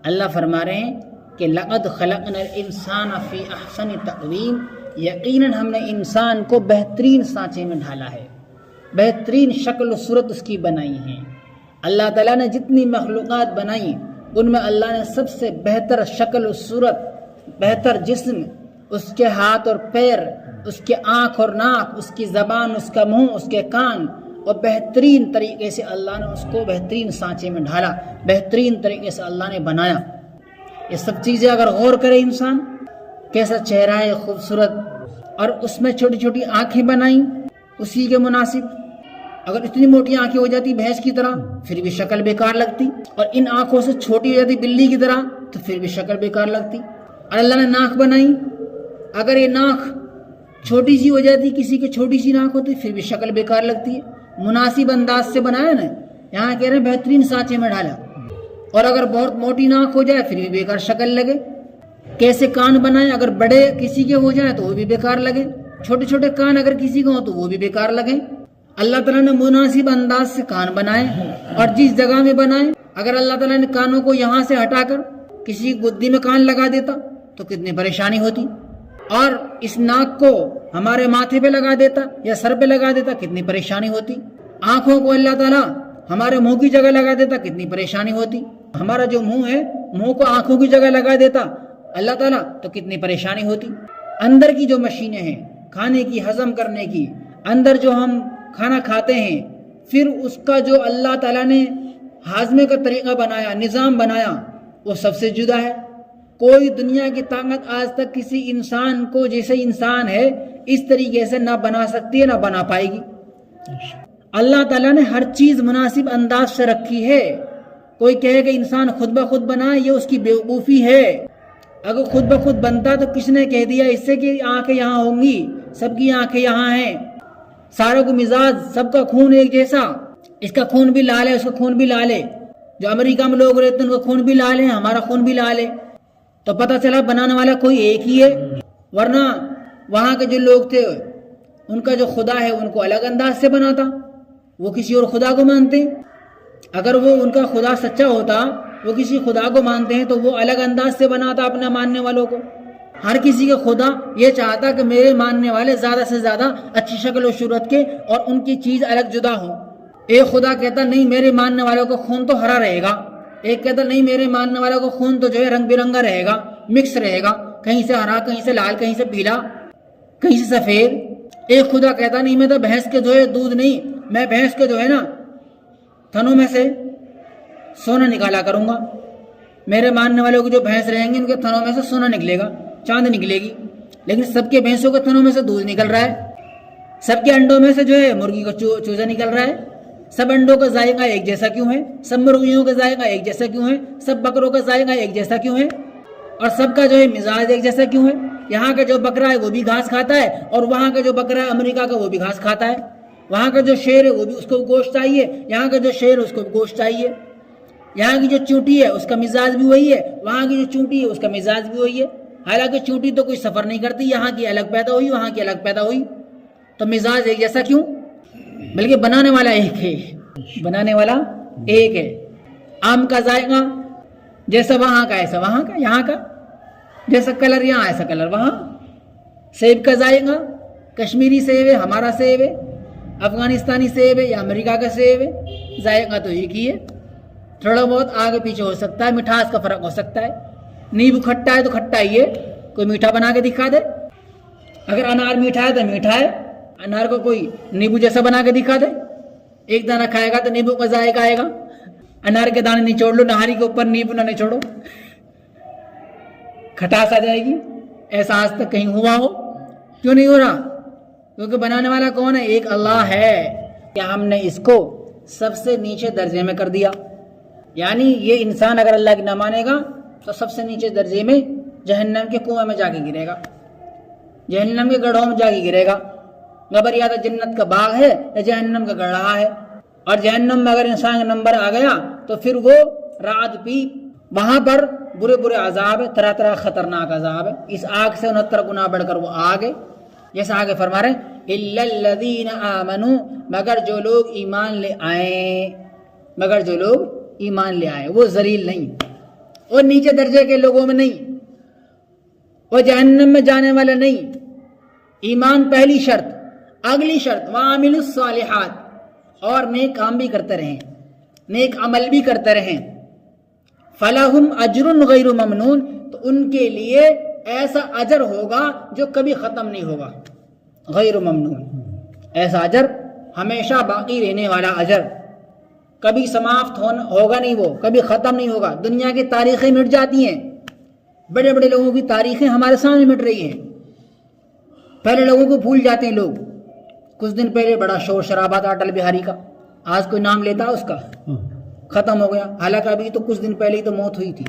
اللہ فرما رہے ہیں کہ لقد خلقنا الانسان فی احسن تقویم، یقیناً ہم نے انسان کو بہترین سانچے میں ڈھالا ہے، بہترین شکل و صورت اس کی بنائی ہیں۔ اللہ تعالیٰ نے جتنی مخلوقات بنائی ان میں اللہ نے سب سے بہتر شکل و صورت، بہتر جسم، اس کے ہاتھ اور پیر، اس کے آنکھ اور ناک، اس کی زبان، اس کا منہ، اس کے کان، اور بہترین طریقے سے اللہ نے اس کو بہترین سانچے میں ڈھالا، بہترین طریقے سے اللہ نے بنایا۔ یہ سب چیزیں اگر غور کرے انسان، کیسا چہرہ ہے خوبصورت، اور اس میں چھوٹی چھوٹی آنکھیں بنائیں اسی کے مناسب۔ اگر اتنی موٹی آنکھیں ہو جاتی بھینس کی طرح پھر بھی شکل بیکار لگتی، اور ان آنکھوں سے چھوٹی ہو جاتی بلی کی طرح تو پھر بھی شکل بیکار لگتی۔ اور اللہ نے ناک بنائی، اگر یہ ناک چھوٹی سی ہو جاتی، کسی کی چھوٹی سی ناک ہوتی پھر بھی شکل بیکار لگتی ہے۔ مناسب انداز سے بنایا نا، یہاں کہہ رہے ہیں بہترین سانچے میں ڈالا۔ اور اگر بہت موٹی ناک ہو جائے پھر بھی بیکار شکل لگے۔ کیسے کان بنائے، اگر بڑے کسی کے ہو جائیں تو وہ بھی بیکار لگے، چھوٹے چھوٹے کان اگر کسی کے ہوں تو وہ بھی بیکار لگیں۔ اللہ تعالیٰ نے مناسب انداز سے کان بنائے، اور جس جگہ میں بنائے، اگر اللہ تعالیٰ نے کانوں کو یہاں سے ہٹا کر کسی گدی میں کان لگا دیتا تو کتنی پریشانی ہوتی، اور اس ناک کو ہمارے ماتھے پہ لگا دیتا یا سر پہ لگا دیتا کتنی پریشانی ہوتی۔ آنکھوں کو اللہ تعالیٰ ہمارے منہ کی جگہ لگا دیتا کتنی پریشانی ہوتی۔ ہمارا جو منہ ہے، منہ کو آنکھوں کی جگہ لگا دیتا اللہ تعالیٰ تو کتنی پریشانی ہوتی۔ اندر کی جو مشینیں ہیں کھانے کی، ہضم کرنے کی، اندر جو ہم کھانا کھاتے ہیں، پھر اس کا جو اللہ تعالیٰ نے ہاضمے کا طریقہ بنایا، نظام بنایا، وہ سب سے جدا ہے۔ کوئی دنیا کی طاقت آج تک کسی انسان کو جیسے انسان ہے اس طریقے سے نہ بنا سکتی ہے، نہ بنا پائے گی۔ اللہ تعالیٰ نے ہر چیز مناسب انداز سے رکھی ہے۔ کوئی کہے کہ انسان خود بخود بنائے، یہ اس کی بیوقوفی ہے۔ اگر خود بخود بنتا تو کس نے کہہ دیا اس سے کہ آنکھیں یہاں ہوں گی، سب کی آنکھیں یہاں ہیں، ساروں کو مزاج، سب کا خون ایک جیسا، اس کا خون بھی لال ہے، اس کا خون بھی لال ہے، جو امریکہ میں لوگ رہتے ہیں ان کا خون بھی لال ہے، ہمارا خون بھی لال ہے، تو پتہ چلا بنانے والا کوئی ایک ہی ہے۔ ورنہ وہاں کے جو لوگ تھے ان کا جو خدا ہے ان کو الگ انداز سے بناتا، وہ کسی اور خدا کو مانتے۔ اگر وہ ان کا خدا سچا ہوتا، وہ کسی خدا کو مانتے ہیں تو وہ الگ انداز سے بناتا اپنے ماننے والوں کو۔ ہر کسی کا خدا یہ چاہتا کہ میرے ماننے والے زیادہ سے زیادہ اچھی شکل و صورت کے اور ان کی چیز الگ جدا ہو۔ ایک خدا کہتا نہیں میرے ماننے والوں کا خون تو ہرا رہے گا، ایک کہتا نہیں میرے ماننے والوں کا خون تو جو ہے رنگ برنگا رہے گا، مکس رہے گا، کہیں سے ہرا، کہیں سے لال، کہیں سے پیلا، کہیں سے سفید۔ ایک خدا کہتا نہیں میں تو بھینس کے جو ہے دودھ نہیں، میں بھینس کے جو ہے نا تھنوں میں سے سونا نکالا کروں گا، میرے ماننے والوں کی جو بھینس رہیں گے ان کے تھنوں میں سے سونا نکلے گا، چاند نکلے گی۔ لیکن سب کے بھینسوں کے تھنوں میں سے دودھ نکل رہا ہے، سب کے انڈوں میں سے جو ہے مرغی کا چوزا نکل رہا ہے۔ سب انڈوں کا ذائقہ ایک جیسا کیوں ہے؟ سب مرغیوں کا ذائقہ ایک جیسا کیوں ہے؟ سب بکروں کا ذائقہ ایک جیسا کیوں ہے؟ اور سب کا جو ہے مزاج ایک جیسا کیوں ہے؟ یہاں کا جو بکرا ہے وہ بھی گھاس کھاتا ہے، اور وہاں کا جو بکرا ہے امریکہ کا وہ بھی گھاس کھاتا ہے۔ وہاں کا جو شیر ہے وہ بھی اس کو گوشت چاہیے، یہاں کا جو شیر ہے اس کو گوشت چاہیے۔ یہاں کی جو چونٹی ہے اس کا مزاج بھی وہی ہے، وہاں کی جو چونٹی ہے اس کا مزاج بھی وہی ہے۔ حالانکہ چونٹی تو کوئی سفر نہیں کرتی، یہاں کی الگ پیدا ہوئی، وہاں کی الگ پیدا ہوئی، تو مزاج ایک جیسا کیوں؟ بلکہ بنانے والا ایک ہے، بنانے والا ایک ہے۔ آم کا ذائقہ جیسا وہاں کا ایسا وہاں کا، یہاں کا جیسا کلر یہاں ایسا کلر وہاں۔ سیب کا ذائقہ کشمیری سیب ہے، ہمارا سیب ہے، افغانستانی سیب ہے یا امریکہ کا سیب ہے، ذائقہ تو ایک ہی ہے، تھوڑا بہت آگے پیچھے ہو سکتا ہے، مٹھاس کا فرق ہو سکتا ہے۔ نیبو کھٹا ہے تو کھٹا ہی ہے، کوئی میٹھا بنا کے دکھا دے۔ اگر انار میٹھا ہے تو میٹھا ہے، انار کو کوئی نیبو جیسا بنا کے دکھا دے، ایک دانہ کھائے گا تو نیبو کا ذائقہ آئے گا۔ انار کے دانے نچوڑ لو، نہاری کے اوپر نیبو نہ نچوڑو، کھٹاس آ جائے گی۔ ایسا آج تک کہیں ہوا ہو؟ کیوں نہیں ہو رہا؟ کیونکہ بنانے والا کون ہے؟ ایک اللہ ہے۔ کیا ہم نے اس کو سب سے نیچے درجے میں کر دیا؟ یعنی یہ انسان اگر اللہ کی نہ مانے گا تو سب سے نیچے درجے میں جہنم کے کنویں میں جا کے گرے گا، جہنم کے گڑھوں میں جا کے گرے گا۔ گبر یا تو جنت کا باغ ہے یا جہنم کا گڑھا ہے، اور جہنم میں اگر انسان کا نمبر آ گیا تو پھر وہ رات پی، وہاں پر برے برے عذاب ہے، طرح طرح خطرناک عذاب ہے۔ اس آگ سے 69 گنا بڑھ کر وہ آگ ہے۔ جیسا آگے فرما رہے ہیں الا الذین آمنوا، مگر جو لوگ ایمان لے آئیں، مگر جو لوگ ایمان لے آئے، وہ ذلیل نہیں۔ وہ نیچے درجے کے لوگوں میں نہیں، وہ جہنم میں جانے والا نہیں۔ ایمان پہلی شرط۔ اگلی شرط وَعَمِلُوا الصَّالِحَاتِ، اور نیک کام بھی کرتے رہیں، نیک عمل بھی کرتے رہیں۔ فَلَهُمْ أَجْرٌ غَيْرُ مَمْنُونَ، تو ان کے لیے ایسا اجر ہوگا جو کبھی ختم نہیں ہوگا، غیر ممنون، ایسا اجر ہمیشہ باقی رہنے والا اجر، کبھی سماپت ہوگا نہیں، وہ کبھی ختم نہیں ہوگا۔ دنیا کی تاریخیں مٹ جاتی ہیں، بڑے بڑے لوگوں کی تاریخیں ہمارے سامنے مٹ رہی ہیں، پہلے لوگوں کو بھول جاتے ہیں لوگ۔ کچھ دن پہلے بڑا شور شرابہ تھا اٹل بہاری کا، آج کوئی نام لیتا اس کا؟ ختم ہو گیا، حالانکہ ابھی تو کچھ دن پہلے ہی تو موت ہوئی تھی۔